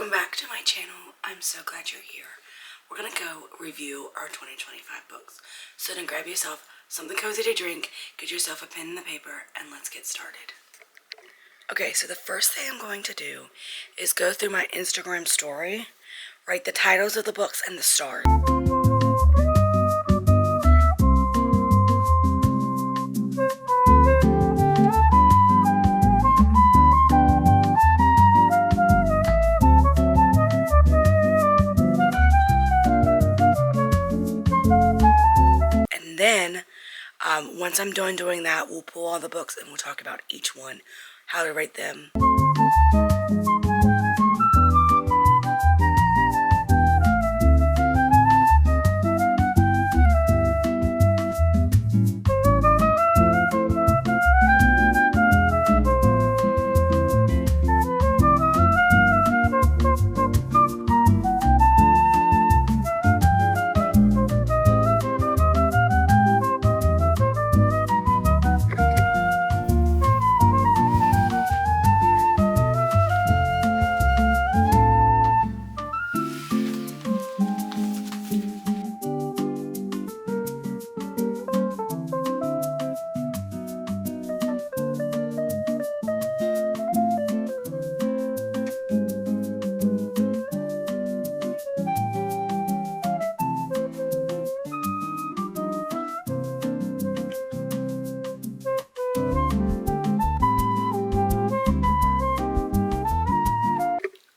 Welcome back to my channel. I'm so glad you're here. We're gonna go review our 2025 books. So then grab yourself something cozy to drink, get yourself a pen and the paper, and let's get started. Okay, so the first thing I'm going to do is go through my Instagram story, write the titles of the books and the stars. Then, once I'm done doing that, we'll pull all the books and we'll talk about each one, how to rate them.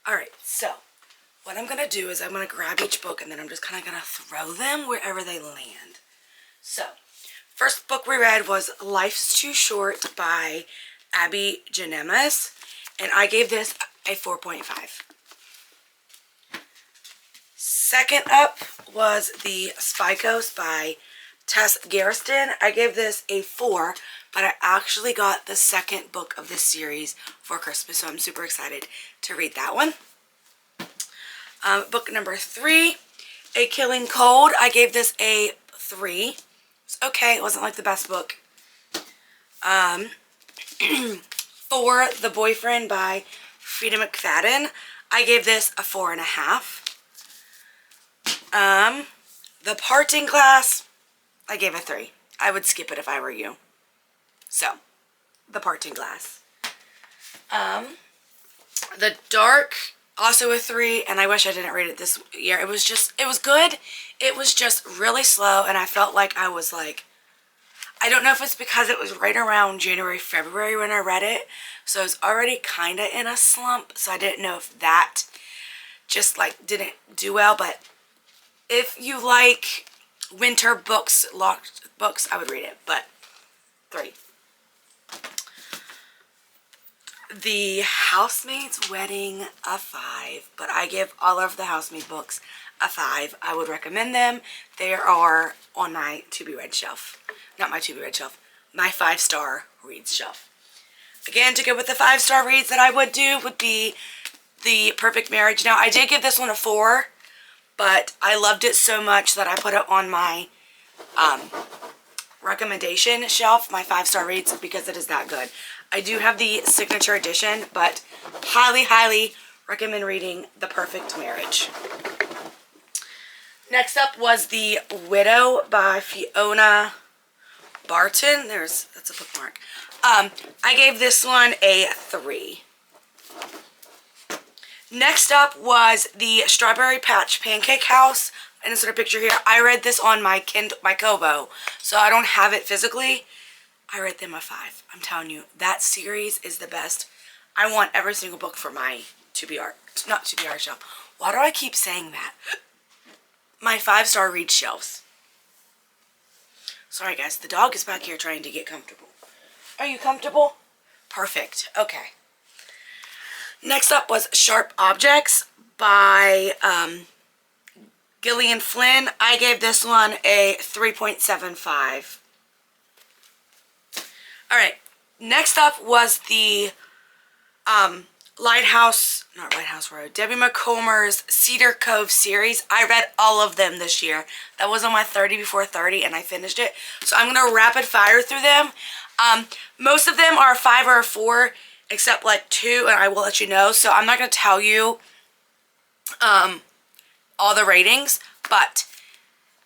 Alright, so what I'm going to do is I'm going to grab each book and then I'm just kind of going to throw them wherever they land. So, first book we read was Life's Too Short by Abby Janemas, and I gave this a 4.5. Second up was The Spy Coast by Tess Garriston. I gave this a 4, but I actually got the second book of this series for Christmas, so I'm super excited to read that one. Book number 3, A Killing Cold. I gave this a 3. It's okay. It wasn't like the best book. 4, The Boyfriend by Frida McFadden. I gave this a 4.5. The Parting Glass. I gave a 3. I would skip it if I were you. So, The Parting Glass. The Dark, also a 3, and I wish I didn't read it this year. It was good. It was just really slow, and I felt like I was like, I don't know if it's because it was right around January, February when I read it, so I was already kind of in a slump, so I didn't know if that just like didn't do well, but if you like winter books, locked books, I would read it, but 3. The Housemaid's Wedding, a 5, but I give all of the Housemaid books a 5. I would recommend them. They are on my to-be-read shelf. Not my to-be-read shelf, my 5-star reads shelf. Again, to go with the 5-star reads that I would do would be The Perfect Marriage. Now, I did give this one a 4, but I loved it so much that I put it on my recommendation shelf, my 5-star reads, because it is that good. I do have the signature edition, but highly, highly recommend reading The Perfect Marriage. Next up was The Widow by Fiona Barton. That's a bookmark. I gave this one a 3. Next up was The Strawberry Patch Pancake House. And insert a picture here. I read this on my Kobo, so I don't have it physically. I read them a 5. I'm telling you, that series is the best. I want every single book for my not to-be-art shelf. Why do I keep saying that? My 5-star read shelves. Sorry guys, the dog is back here trying to get comfortable. Are you comfortable? Perfect. Okay. Next up was Sharp Objects by Gillian Flynn. I gave this one a 3.75. Alright, next up was the Lighthouse Road, Debbie McComber's Cedar Cove series. I read all of them this year. That was on my 30 before 30 and I finished it. So I'm going to rapid fire through them. Most of them are a 5 or a 4, except like 2, and I will let you know. So I'm not going to tell you all the ratings, but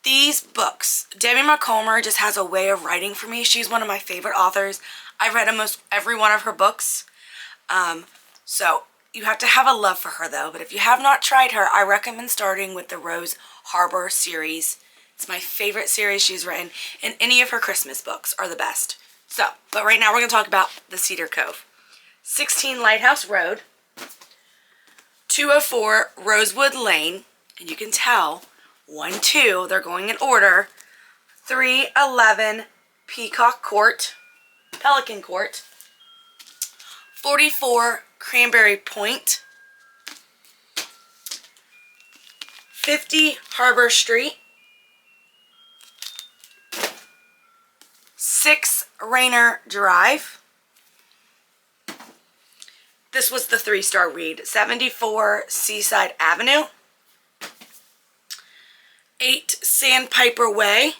these books, Debbie Macomber just has a way of writing for me. She's one of my favorite authors. I've read almost every one of her books. So you have to have a love for her though. But if you have not tried her, I recommend starting with the Rose Harbor series. It's my favorite series she's written, and any of her Christmas books are the best. So, but right now we're going to talk about the Cedar Cove. 16 Lighthouse Road, 204 Rosewood Lane, and you can tell 1, 2, they're going in order. 311 Peacock Court, Pelican Court, 44 Cranberry Point, 50 Harbor Street, 6 Rainer Drive. This was the 3-star read. 74 Seaside Avenue, 8 Sandpiper Way,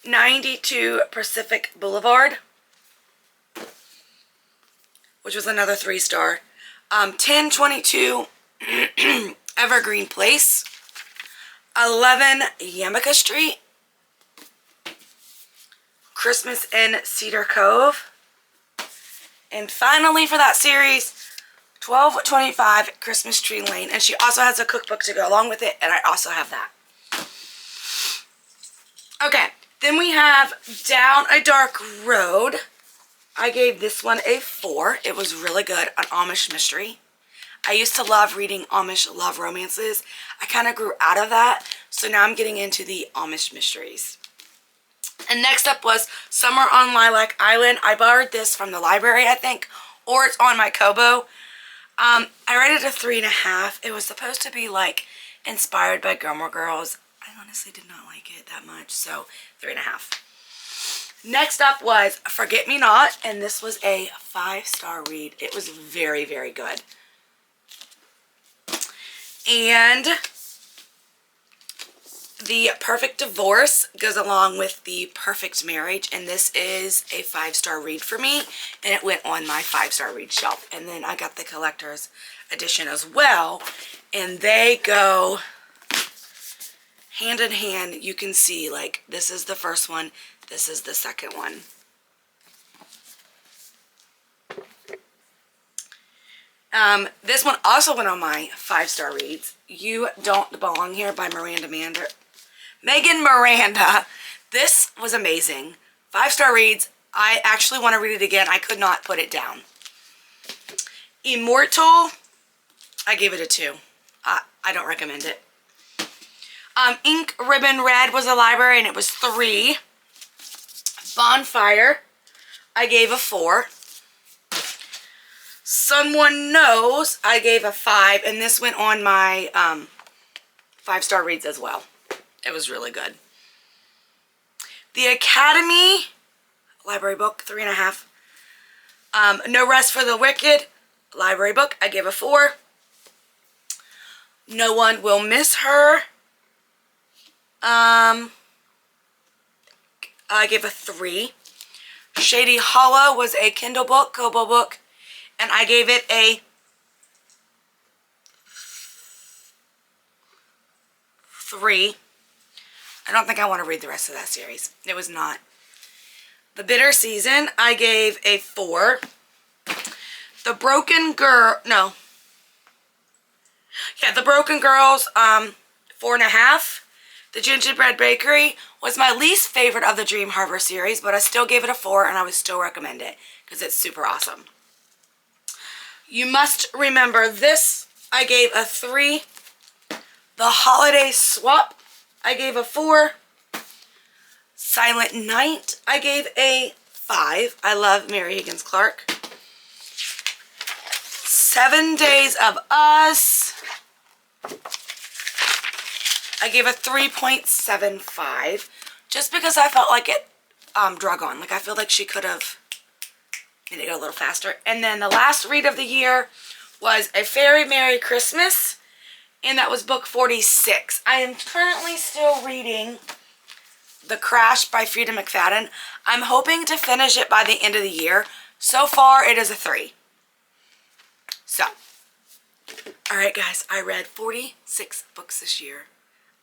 92 Pacific Boulevard, which was another 3-star. 1022 Evergreen Place, 11 Yamaka Street, Christmas in Cedar Cove, and finally for that series, 1225 Christmas Tree Lane. And she also has a cookbook to go along with it, and I also have that. Okay, then we have Down a Dark Road. I gave this one a 4. It was really good, an Amish mystery. I used to love reading Amish love romances. I kind of grew out of that, so now I'm getting into the Amish mysteries. And next up was Summer on Lilac Island. I borrowed this from the library, I think, or it's on my Kobo. I rated it a 3.5. It was supposed to be like inspired by Gilmore Girls. I honestly did not like it that much, so 3.5. Next up was Forget Me Not, and this was a 5-star read. It was very, very good. And The Perfect Divorce goes along with The Perfect Marriage, and this is a 5-star read for me, and it went on my 5-star read shelf. And then I got the collector's edition as well, and they go hand in hand. You can see, like, this is the first one, this is the second one. This one also went on my 5-star reads. You Don't Belong Here by Megan Miranda. This was amazing. 5-star reads. I actually want to read it again. I could not put it down. Immortal. I gave it a 2. I don't recommend it. Ink Ribbon Red was a library, and it was 3. Bonfire. I gave a 4. Someone Knows. I gave a 5, and this went on my 5-star reads as well. It was really good. The Academy, library book, 3.5. No Rest for the Wicked, library book, I gave a 4. No One Will Miss Her, I gave a 3. Shady Hollow was a Kindle book, Kobo book, and I gave it a 3. I don't think I want to read the rest of that series. It was not. The Bitter Season, I gave a 4. The Broken Girl, no. Yeah, The Broken Girls, 4.5. The Gingerbread Bakery was my least favorite of the Dream Harbor series, but I still gave it a 4, and I would still recommend it because it's super awesome. You Must Remember This, I gave a 3. The Holiday Swap, I gave a 4. Silent Night, I gave a 5. I love Mary Higgins Clark. 7 Days of Us, I gave a 3.75 just because I felt like it drug on. Like, I feel like she could have made it go a little faster. And then the last read of the year was A Very Merry Christmas, and that was book 46. I am currently still reading The Crash by Frida McFadden. I'm hoping to finish it by the end of the year. So far, it is a 3. So, All right, guys, I read 46 books this year.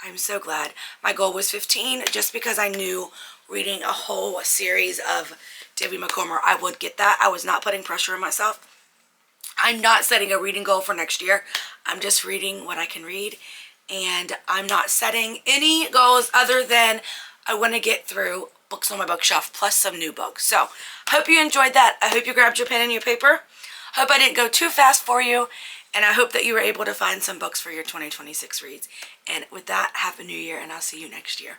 I'm so glad. My goal was 15 just because I knew reading a whole series of Debbie McCormer, I would get that. I was not putting pressure on myself. I'm not setting a reading goal for next year. I'm just reading what I can read. And I'm not setting any goals other than I want to get through books on my bookshelf plus some new books. So, hope you enjoyed that. I hope you grabbed your pen and your paper. Hope I didn't go too fast for you. And I hope that you were able to find some books for your 2026 reads. And with that, Happy New Year, and I'll see you next year.